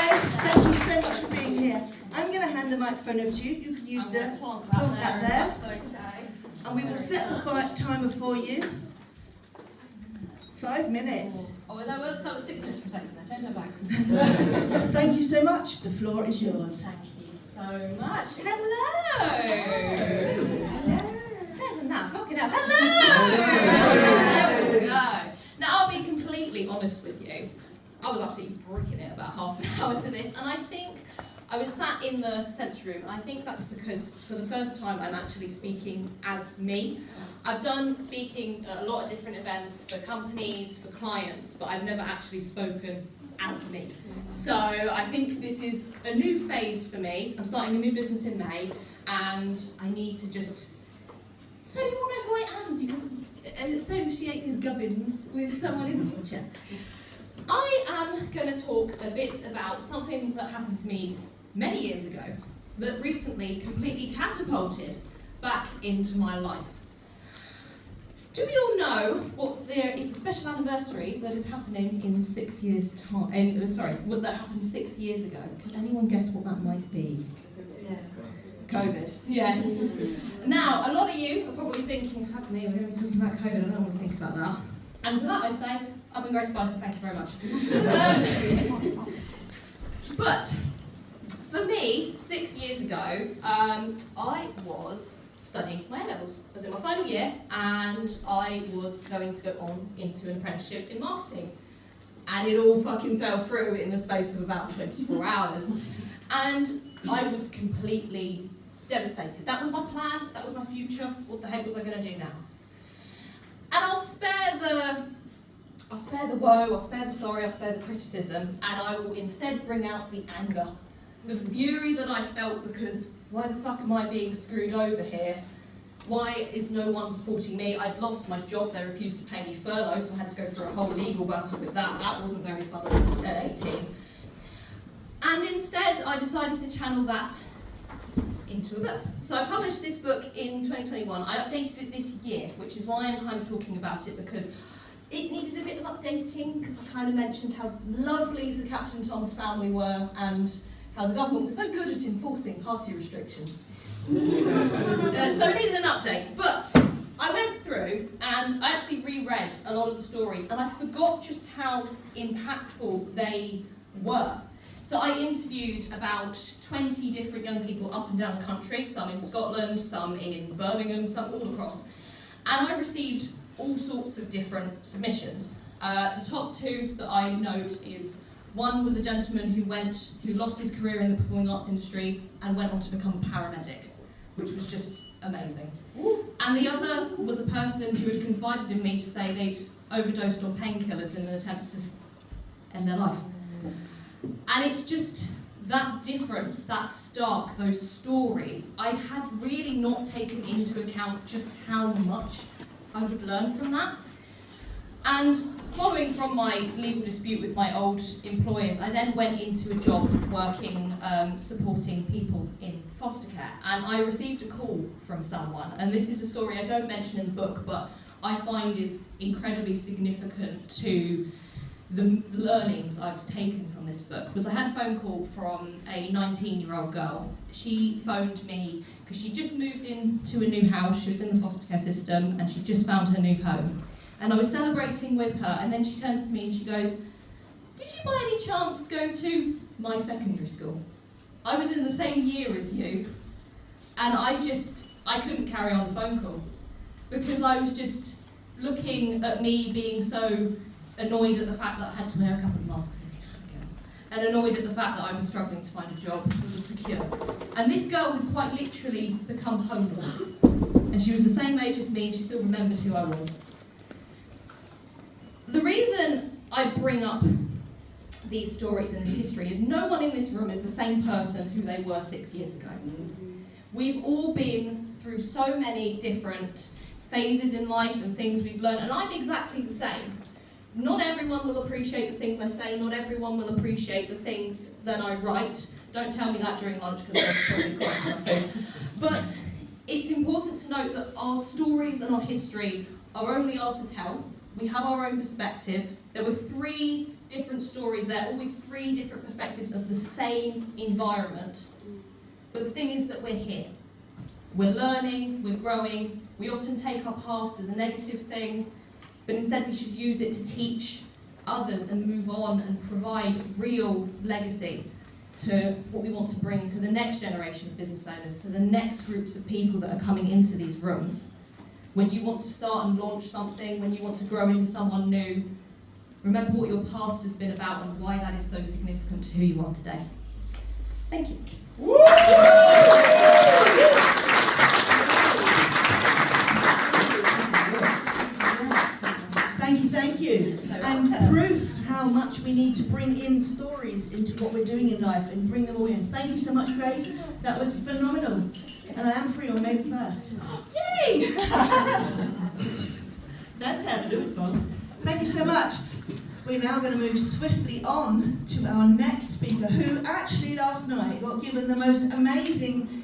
guys, thank you so much for being here. I'm going to hand the microphone over to you. You can use the plant that there. Okay. And we will set the timer for you. 5 minutes. Oh, that was 6 minutes per second then. Change that back. Thank you so much. The floor is yours. Thank you so much. Hello. There's enough. Fucking hell. Hello. There we go. Now, I'll be completely honest with you. I was absolutely bricking it about half an hour to this, and I think I was sat in the sensory room, and I think that's because for the first time I'm actually speaking as me. I've done speaking at a lot of different events for companies, for clients, but I've never actually spoken as me. So I think this is a new phase for me. I'm starting a new business in May, and I need to just, so you all know who I am, so you can associate these gubbins with someone in the future. I am going to talk a bit about something that happened to me many years ago that recently completely catapulted back into my life. Do we all know what there is a special anniversary that is happening in 6 years' time? What that happened 6 years ago? Can anyone guess what that might be? Yeah. COVID. Yes. Now, a lot of you are probably thinking, fuck me, we're going to be talking about COVID, I don't want to think about that. And to that I say, I've been Grace Spicer, thank you very much. But for me, 6 years ago, I was studying for my A-levels. I was in my final year, and I was going to go on into an apprenticeship in marketing. And it all fucking fell through in the space of about 24 hours. And I was completely devastated. That was my plan, that was my future. What the heck was I going to do now? And I'll spare the woe, I'll spare the sorry, I'll spare the criticism, and I will instead bring out the anger. The fury that I felt because why the fuck am I being screwed over here? Why is no one supporting me? I'd lost my job, they refused to pay me furlough, so I had to go through a whole legal battle with that. That wasn't very fun at 18. And instead, I decided to channel that into a book. So I published this book in 2021. I updated it this year, which is why I'm kind of talking about it, because it needed a bit of updating, because I kind of mentioned how lovely Sir Captain Tom's family were and how the government was so good at enforcing party restrictions. So it needed an update. But I went through and I actually reread a lot of the stories, and I forgot just how impactful they were. So I interviewed about 20 different young people up and down the country, some in Scotland, some in Birmingham, some all across. And I received all sorts of different submissions. The top two that I note is, one was a gentleman who lost his career in the performing arts industry and went on to become a paramedic, which was just amazing. And the other was a person who had confided in me to say they'd overdosed on painkillers in an attempt to end their life. And it's just that difference, that stark, those stories, I had really not taken into account just how much I would learn from that. And following from my legal dispute with my old employers, I then went into a job working, supporting people in foster care. And I received a call from someone, and this is a story I don't mention in the book, but I find is incredibly significant to the learnings I've taken from this book. Was I had a phone call from a 19-year-old girl. She phoned me because she just moved into a new house. She was in the foster care system and she just found her new home. And I was celebrating with her, and then she turns to me and she goes, "Did you by any chance go to my secondary school? I was in the same year as you." And I couldn't carry on the phone call because I was just looking at me being so annoyed at the fact that I had to wear a couple of masks every now and again, and annoyed at the fact that I was struggling to find a job that was secure. And this girl had quite literally become homeless, and she was the same age as me, and she still remembered who I was. The reason I bring up these stories and this history is no one in this room is the same person who they were 6 years ago. We've all been through so many different phases in life and things we've learned, and I'm exactly the same. Not everyone will appreciate the things I say, not everyone will appreciate the things that I write. Don't tell me that during lunch because I'll probably cry something. But it's important to note that our stories and our history are only ours to tell. We have our own perspective. There were 3 different stories there, all with 3 different perspectives of the same environment. But the thing is that we're here. We're learning, we're growing. We often take our past as a negative thing, but instead we should use it to teach others and move on and provide real legacy to what we want to bring to the next generation of business owners, to the next groups of people that are coming into these rooms. When you want to start and launch something, when you want to grow into someone new, remember what your past has been about and why that is so significant to who you are today. Thank you. Thank you. And proof how much we need to bring in stories into what we're doing in life and bring them all in. Thank you so much, Grace. That was phenomenal. And I am free on May 1st. Yay! That's how to do it, folks. Thank you so much. We're now going to move swiftly on to our next speaker, who actually last night got given the most amazing